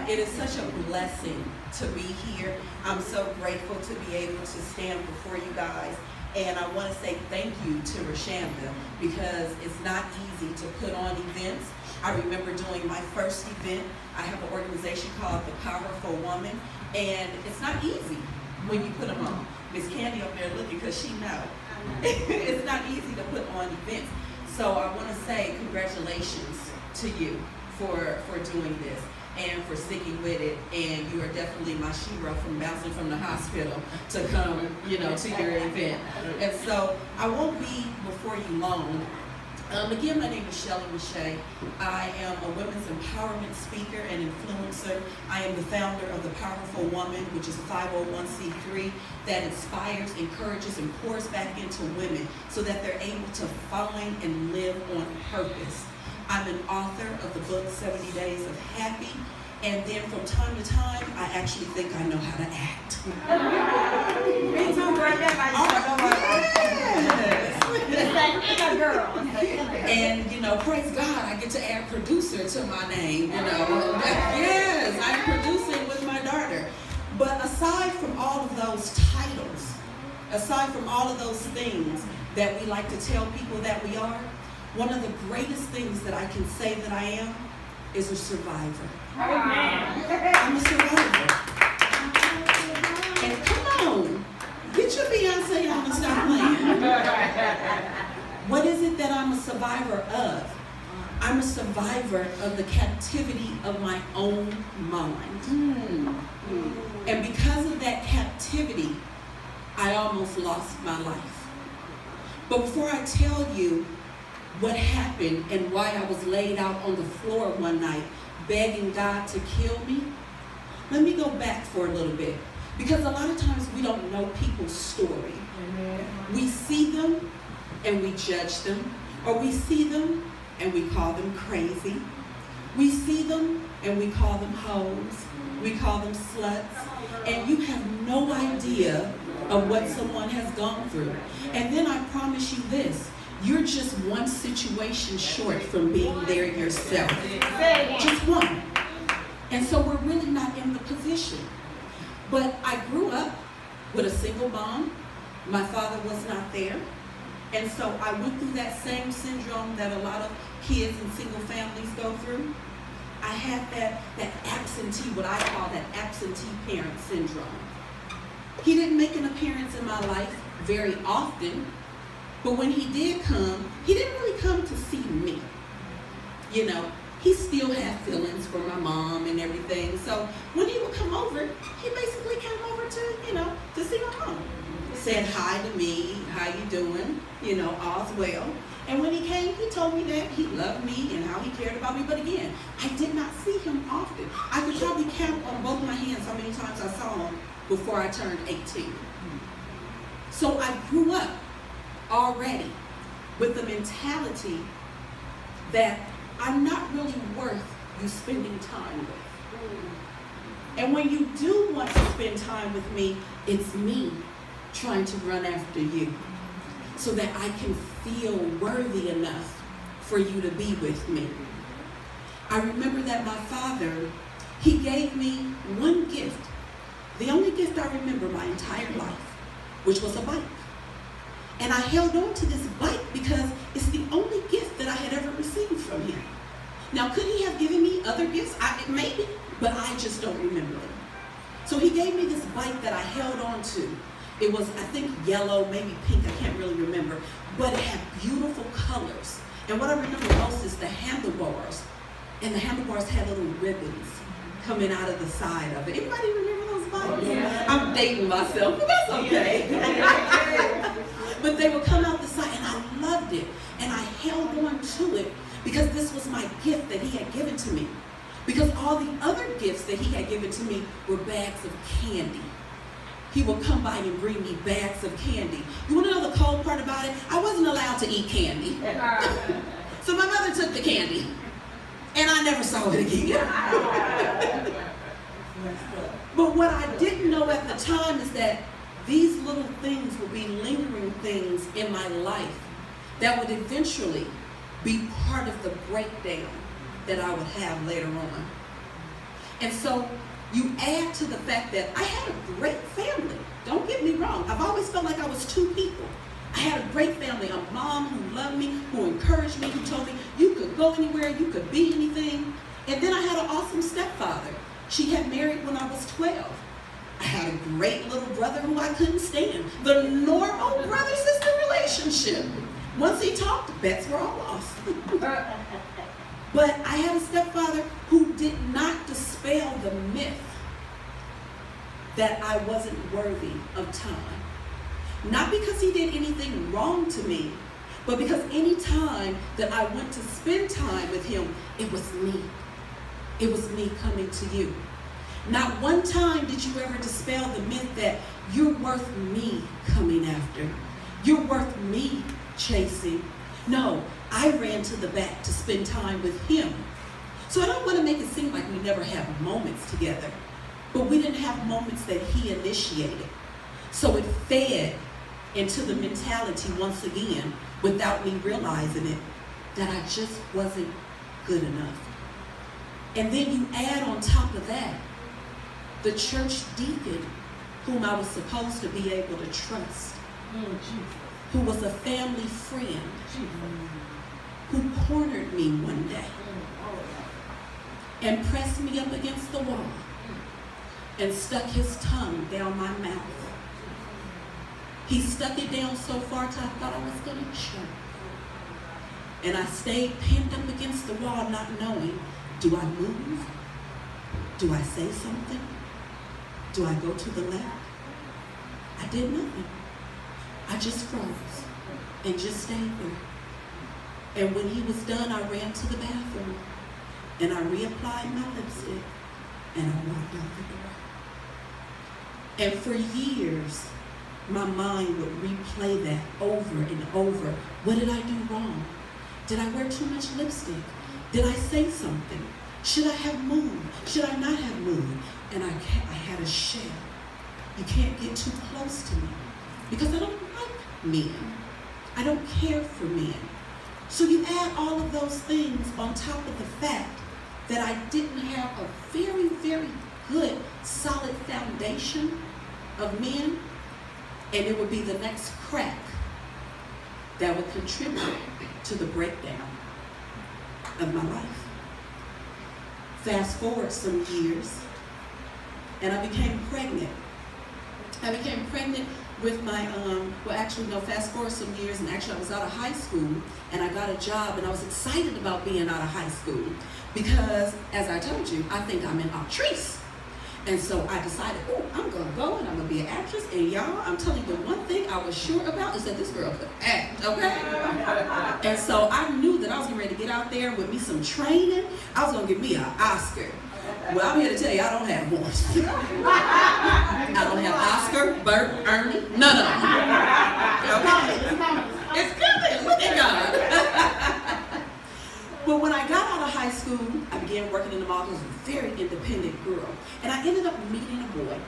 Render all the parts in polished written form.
It is such a blessing to be here. I'm so grateful to be able to stand before you guys. And I want to say thank you to Rashanda, because it's not easy to put on events. I remember doing my first event. I have an organization called The Powerful Woman, and it's not easy when you put them on. Miss Candy up there looking, because she knows. It's not easy to put on events. So I want to say congratulations to you for doing this and for sticking with it. And you are definitely my shero from bouncing from the hospital to come, to your event. And so I won't be before you long. Again, my name is Shelley Mechette. I am a women's empowerment speaker and influencer. I am the founder of The Powerful Woman, which is a 501c3 that inspires, encourages, and pours back into women so that they're able to find and live on purpose. I'm an author of the book 70 Days of Happy, and then from time to time, I actually think I know how to act. Me too, right there. And praise God, I get to add producer to my name. Yes, I'm producing with my daughter. But aside from all of those titles, aside from all of those things that we like to tell people that we are, one of the greatest things that I can say that I am is a survivor. Amen. I'm a survivor. And come on, get your Beyonce on and stop playing. What is it that I'm a survivor of? I'm a survivor of the captivity of my own mind. And because of that captivity, I almost lost my life. But before I tell you what happened and why I was laid out on the floor one night begging God to kill me, let me go back for a little bit. Because a lot of times we don't know people's story. We see them and we judge them, or we see them and we call them crazy. We see them and we call them hoes. We call them sluts. And you have no idea of what someone has gone through. And then I promise you this, you're just one situation short from being there yourself. Just one. And so we're really not in the position. But I grew up with a single mom. My father was not there. And so I went through that same syndrome that a lot of kids in single families go through. I had that absentee, what I call that absentee parent syndrome. He didn't make an appearance in my life very often, but when he did come, he didn't really come to see me. He still had feelings for my mom and everything. So when he would come over, he basically came over to see my mom. Said hi to me, how you doing? All's well. And when he came, he told me that he loved me and how he cared about me. But again, I did not see him often. I could probably count on both my hands how many times I saw him before I turned 18. So I grew up already with the mentality that I'm not really worth you spending time with. And when you do want to spend time with me, it's me trying to run after you so that I can feel worthy enough for you to be with me. I remember that my father, he gave me one gift, the only gift I remember my entire life, which was a bike. And I held on to this bike because it's the only gift that I had ever received from him. Now, could he have given me other gifts? Maybe, but I just don't remember it. So he gave me this bike that I held on to. It was, I think, yellow, maybe pink, I can't really remember, but it had beautiful colors. And what I remember most is the handlebars. And the handlebars had little ribbons coming out of the side of it. Anybody remember those bikes? Yeah. I'm dating myself, but that's okay. But they would come out the side, and I loved it. And I held on to it because this was my gift that he had given to me. Because all the other gifts that he had given to me were bags of candy. He would come by and bring me bags of candy. You want to know the cold part about it? I wasn't allowed to eat candy. So my mother took the candy, and I never saw it again. But what I didn't know at the time is that these little things would be lingering things in my life that would eventually be part of the breakdown that I would have later on. And so you add to the fact that I had a great family. Don't get me wrong. I've always felt like I was two people. I had a great family, a mom who loved me, who encouraged me, who told me you could go anywhere, you could be anything. And then I had an awesome stepfather. She had married when I was 12. I had a great little brother who I couldn't stand. The normal brother-sister relationship. Once he talked, bets were all off. But I had a stepfather who did not dispel the myth that I wasn't worthy of time. Not because he did anything wrong to me, but because any time that I went to spend time with him, it was me. It was me coming to you. Not one time did you ever dispel the myth that you're worth me coming after. You're worth me chasing. No, I ran to the back to spend time with him. So I don't want to make it seem like we never have moments together, but we didn't have moments that he initiated. So it fed into the mentality once again, without me realizing it, that I just wasn't good enough. And then you add on top of that, the church deacon whom I was supposed to be able to trust, who was a family friend, who cornered me one day and pressed me up against the wall and stuck his tongue down my mouth. He stuck it down so far till I thought I was going to choke. And I stayed pinned up against the wall, not knowing, do I move? Do I say something? Do I go to the left? I did nothing. I just froze and just stayed there. And when he was done, I ran to the bathroom and I reapplied my lipstick and I walked out the door. And for years, my mind would replay that over and over. What did I do wrong? Did I wear too much lipstick? Did I say something? Should I have moved? Should I not have moved? And I had a shell. You can't get too close to me because I don't like men. I don't care for men. So you add all of those things on top of the fact that I didn't have a very, very good, solid foundation of men, and it would be the next crack that would contribute to the breakdown of my life. Fast forward some years, and I became pregnant. I became pregnant with my, fast forward some years, and actually I was out of high school, and I got a job, and I was excited about being out of high school, because, as I told you, I think I'm an actrice. And so I decided, I'm going to go and I'm going to be an actress. And y'all, I'm telling you, the one thing I was sure about is that this girl could act, okay? And so I knew that I was getting ready to get out there with me some training. I was going to get me an Oscar. Well, I'm here to tell you, I don't have one. I don't have Oscar, Bert, Ernie, none of them. Okay? It's coming. Look at God. But when I got out of high school, I began working in the mall. I was a very independent girl. And I ended up meeting a boy.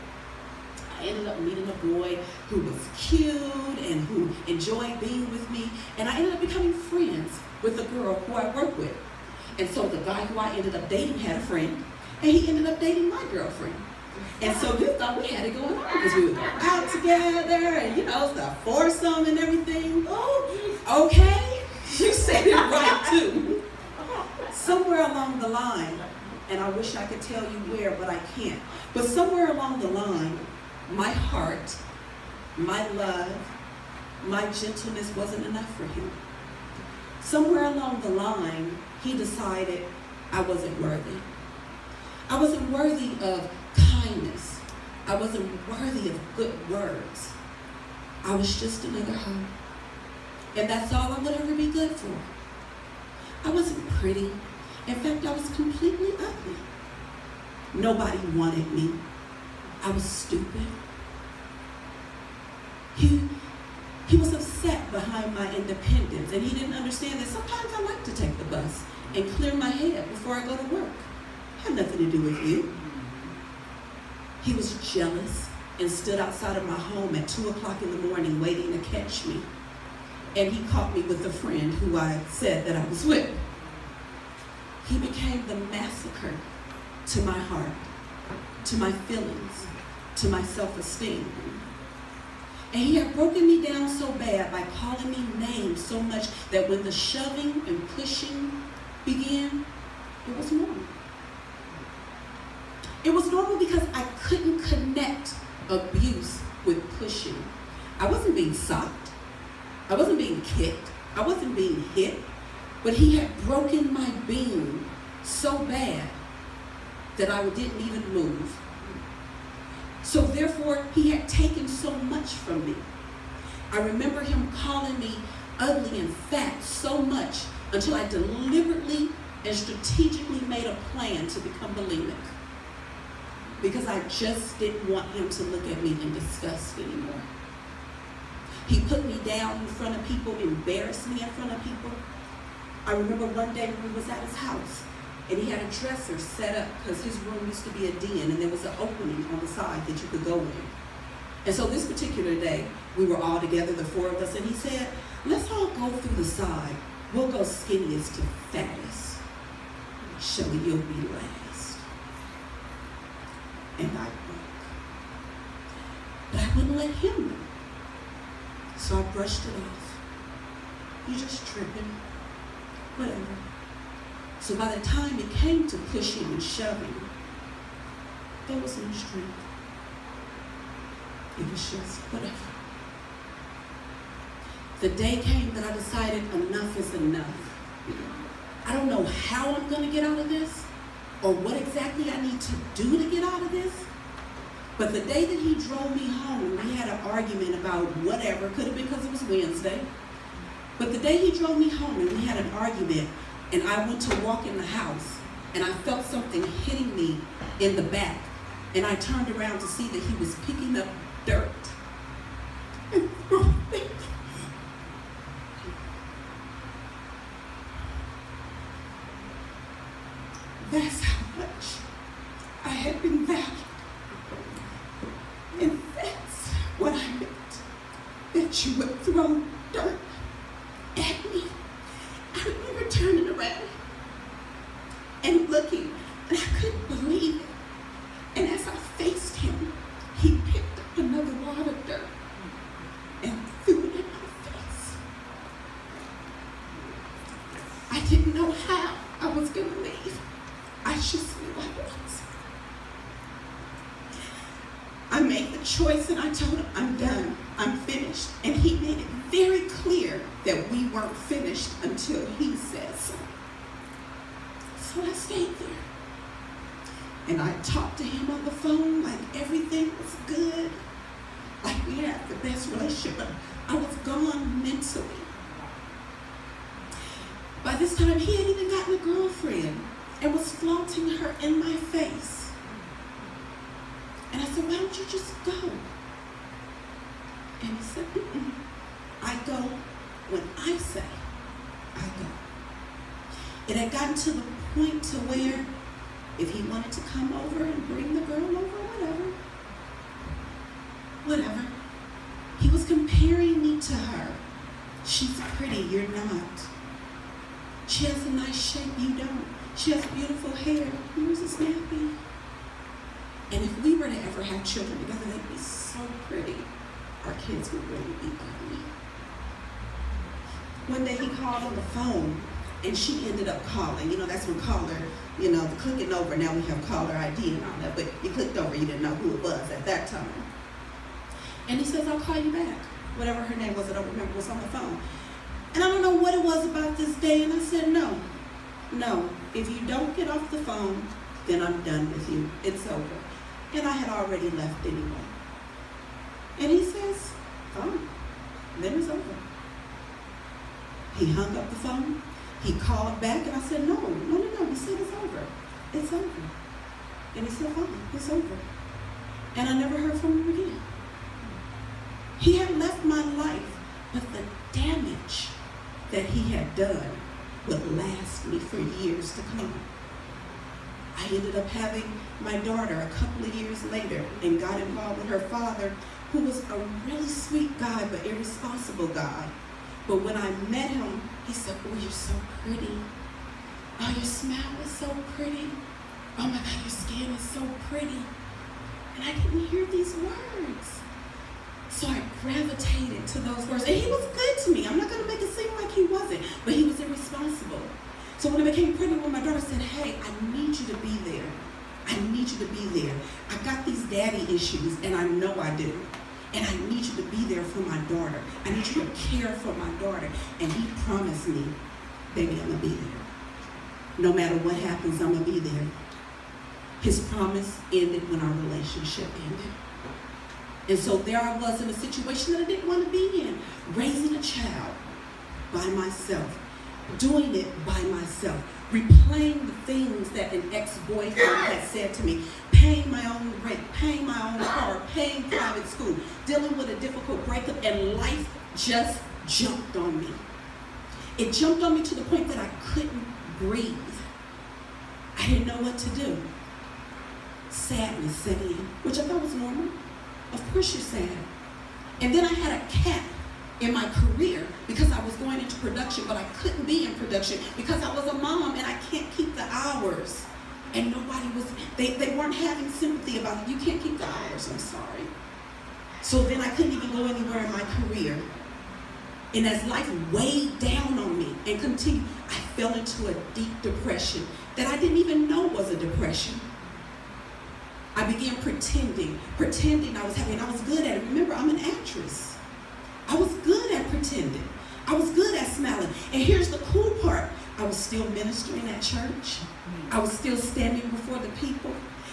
Who was cute and who enjoyed being with me. And I ended up becoming friends with the girl who I worked with. And so the guy who I ended up dating had a friend, and he ended up dating my girlfriend. And so we thought we had it going on because we would go out together and, the foursome and everything. Oh, okay. You said it right, too. Somewhere along the line, and I wish I could tell you where, but I can't. But somewhere along the line, my heart, my love, my gentleness wasn't enough for him. Somewhere along the line, he decided I wasn't worthy. I wasn't worthy of kindness. I wasn't worthy of good words. I was just another hoe. And that's all I would ever be good for. I wasn't pretty. In fact, I was completely ugly. Nobody wanted me. I was stupid. He was upset behind my independence, and he didn't understand that sometimes I like to take the bus and clear my head before I go to work. It had nothing to do with you. He was jealous and stood outside of my home at 2 o'clock in the morning waiting to catch me. And he caught me with a friend who I said that I was with. He became the massacre to my heart. to my feelings, to my self-esteem. And he had broken me down so bad by calling me names so much that when the shoving and pushing began, it was normal. It was normal because I couldn't connect abuse with pushing. I wasn't being socked. I wasn't being kicked. I wasn't being hit. But he had broken my being so bad that I didn't even move. So therefore, he had taken so much from me. I remember him calling me ugly and fat so much until I deliberately and strategically made a plan to become bulimic. Because I just didn't want him to look at me in disgust anymore. He put me down in front of people, embarrassed me in front of people. I remember one day we was at his house, and he had a dresser set up because his room used to be a den, and there was an opening on the side that you could go in. And so this particular day, we were all together, the four of us, and he said, let's all go through the side. We'll go skinniest to fattest. Shelley, you'll be last. And I broke. But I wouldn't let him know. So I brushed it off. You just tripping. Whatever. So by the time it came to pushing and shoving, there was no strength. It was just whatever. The day came that I decided enough is enough. I don't know how I'm going to get out of this or what exactly I need to do to get out of this. But the day that he drove me home, we had an argument about whatever. Could have been because it was Wednesday. But the day he drove me home and we had an argument, and I went to walk in the house, and I felt something hitting me in the back. And I turned around to see that he was picking up dirt and throwing it. That's how much I had been valued. And that's what I meant, that you would throw dirt at me. I remember turning around and looking, and I couldn't believe it. And as I faced him, he picked up another wad of dirt and threw it in my face. I didn't know how I was going to leave. I just knew I was. I made the choice and I told him, I'm done, I'm finished. And he made it very clear that we weren't finished until he said so. So I stayed there. And I talked to him on the phone like everything was good. Like we had the best relationship, but I was gone mentally. By this time, he had even gotten a girlfriend and was flaunting her in my face. And I said, why don't you just go? And he said, I go when I say I go. It had gotten to the point to where if he wanted to come over and bring the girl over, whatever. He was comparing me to her. She's pretty, you're not. She has a nice shape, you don't. She has beautiful hair, yours is nappy. And if we were to ever have children together, they'd be so pretty. Our kids would really be ugly. One day he called on the phone, and she ended up calling. That's when caller, the clicking over, now we have caller ID and all that, but you clicked over, you didn't know who it was at that time. And he says, I'll call you back. Whatever her name was, I don't remember, was on the phone. And I don't know what it was about this day, and I said, no, if you don't get off the phone, then I'm done with you. It's over. And I had already left anyway. And he says, fine, then it's over. He hung up the phone. He called back, and I said, no. He said, it's over. It's over. And he said, fine, it's over. And I never heard from him again. He had left my life, but the damage that he had done would last me for years to come. I ended up having my daughter a couple of years later and got involved with her father, who was a really sweet guy, but irresponsible guy. But when I met him, he said, oh, you're so pretty. Oh, your smile is so pretty. oh my God, your skin is so pretty. And I didn't hear these words. So I gravitated to those words. And he was good to me. I'm not going to make it seem like he wasn't, but he was irresponsible. So when I became pregnant with my daughter, I said, hey, I need you to be there. I need you to be there. I got these daddy issues, and I know I do. And I need you to be there for my daughter. I need you to care for my daughter. And he promised me, baby, I'm going to be there. No matter what happens, I'm going to be there. His promise ended when our relationship ended. And so there I was in a situation that I didn't want to be in, raising a child by myself, doing it by myself, replaying the things that an ex-boyfriend had said to me, paying my own rent, paying my own car, paying private school, dealing with a difficult breakup, and life just jumped on me. It jumped on me to the point that I couldn't breathe. I didn't know what to do. Sadness set in, which I thought was normal. Of course you're sad. And then I had a cap in my career because I was going into production, but I couldn't be in production because I was a mom and I can't keep the hours. And nobody was, they weren't having sympathy about it. You can't keep the hours, I'm sorry. So then I couldn't even go anywhere in my career. And as life weighed down on me and continued, I fell into a deep depression that I didn't even know was a depression. I began pretending I was happy, and I was good at it. Remember, I'm an actress. I was good at pretending. I was good at smiling. And here's the cool part. I was still ministering at church. I was still standing before the people.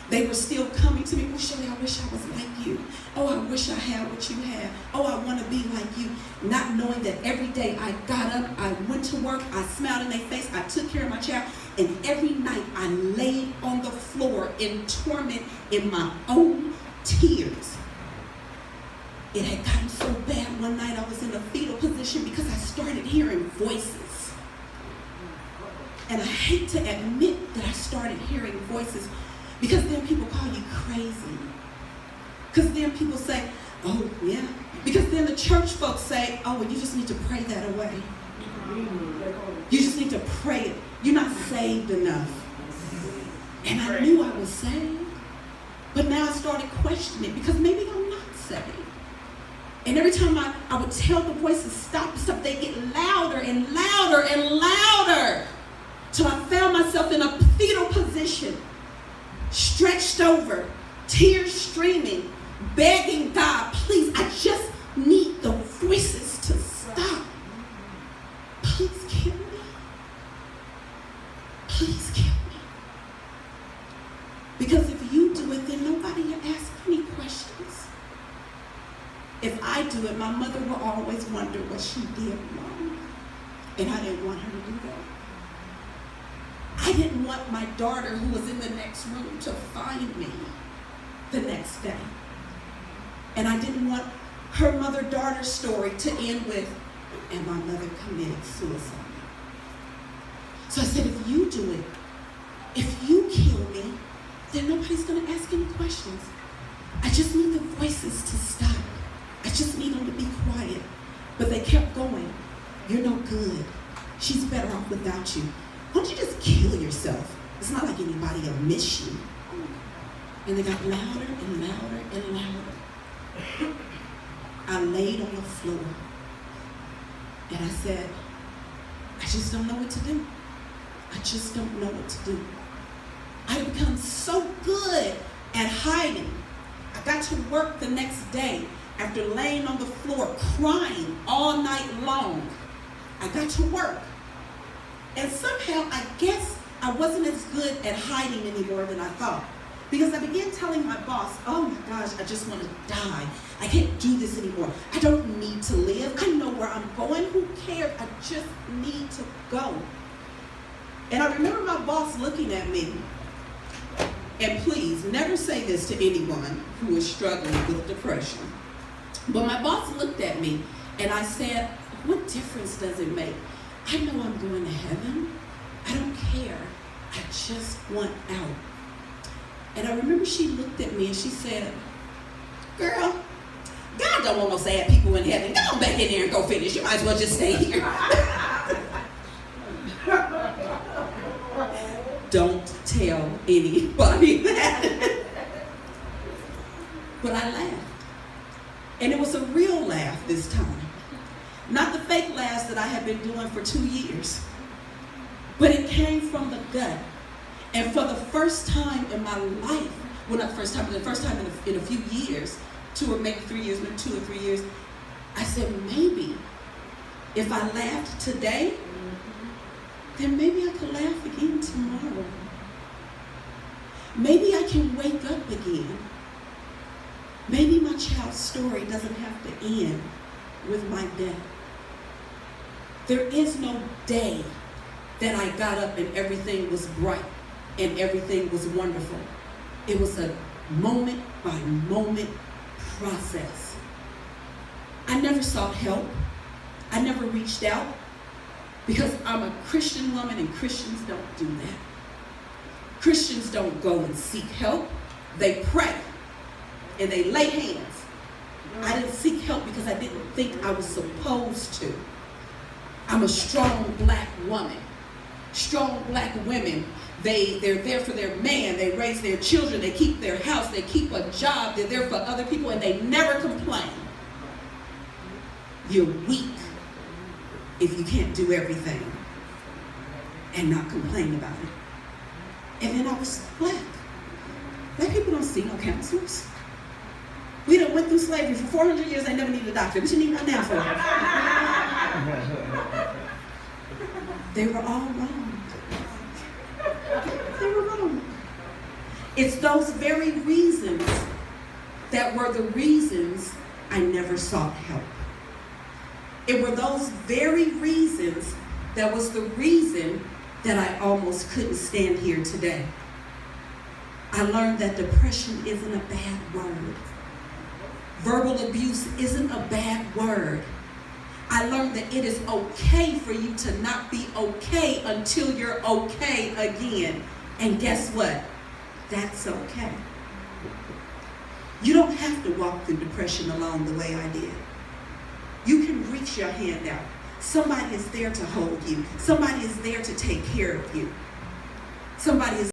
They were still coming to me, oh, Shelley, I wish I was like you. Oh, I wish I had what you had. Oh, I want to be like you. Not knowing that every day I got up, I went to work, I smiled in their face, I took care of my child, and every night I laid on the floor in torment in my own tears. It had gotten so bad one night I was in a fetal position because I started hearing voices. And I hate to admit that I started hearing voices because then people call you crazy. Because then people say, oh yeah. Because then the church folks say, oh, well, you just need to pray that away. You just need to pray it. You're not saved enough. And I knew I was saved. But now I started questioning because maybe I'm not saved. And every time I would tell the voices, stop, they get louder and louder and louder. So I found myself in a fetal position, stretched over, tears streaming, begging God, please, I just need the voices to stop. Please kill me. Please kill me. Because if you do it, then nobody will ask any questions. If I do it, my mother will always wonder what she did wrong. And I didn't want her to do that. I didn't want my daughter, who was in the next room, to find me the next day. And I didn't want her mother-daughter story to end with, and my mother committed suicide. So I said, if you do it, if you kill me, then nobody's going to ask any questions. I just need the voices to stop. I just need them to be quiet. But they kept going. You're no good. She's better off without you. Why don't you just kill yourself? It's not like anybody will miss you. And they got louder and louder and louder. I laid on the floor. And I said, I just don't know what to do. I just don't know what to do. I had become so good at hiding. I got to work the next day after laying on the floor crying all night long. I got to work. And somehow, I guess I wasn't as good at hiding anymore than I thought. Because I began telling my boss, oh my gosh, I just want to die. I can't do this anymore. I don't need to live. I know where I'm going. Who cares? I just need to go. And I remember my boss looking at me. And please, never say this to anyone who is struggling with depression. But my boss looked at me and I said, what difference does it make? I know I'm going to heaven. I don't care. I just want out. And I remember she looked at me and she said, girl, God don't want no sad people in heaven. Go back in there and go finish. You might as well just stay here. Don't tell anybody that. But I laughed. And it was a real laugh this time. Not the fake laughs that I had been doing for 2 years. But it came from the gut. And for the first time in my life, well, not the first time, but the first time in a few years, 2 or maybe 3 years, maybe 2 or 3 years, I said, maybe if I laughed today, then maybe I could laugh again tomorrow. Maybe I can wake up again. Maybe my child's story doesn't have to end with my death. There is no day that I got up and everything was bright and everything was wonderful. It was a moment by moment process. I never sought help. I never reached out because I'm a Christian woman and Christians don't do that. Christians don't go and seek help. They pray and they lay hands. I didn't seek help because I didn't think I was supposed to. I'm a strong black woman. Strong black women, they're there for their man, they raise their children, they keep their house, they keep a job, they're there for other people, and they never complain. You're weak if you can't do everything and not complain about it. And then I was black. Black people don't see no counselors. We done went through slavery for 400 years, they never needed a doctor. But you need one now for it. They were all wrong. They were wrong. It's those very reasons that were the reasons I never sought help. It were those very reasons that was the reason that I almost couldn't stand here today. I learned that depression isn't a bad word. Verbal abuse isn't a bad word. I learned that it is okay for you to not be okay until you're okay again. And guess what? That's okay. You don't have to walk through depression alone the way I did. You can reach your hand out. Somebody is there to hold you. Somebody is there to take care of you. Somebody is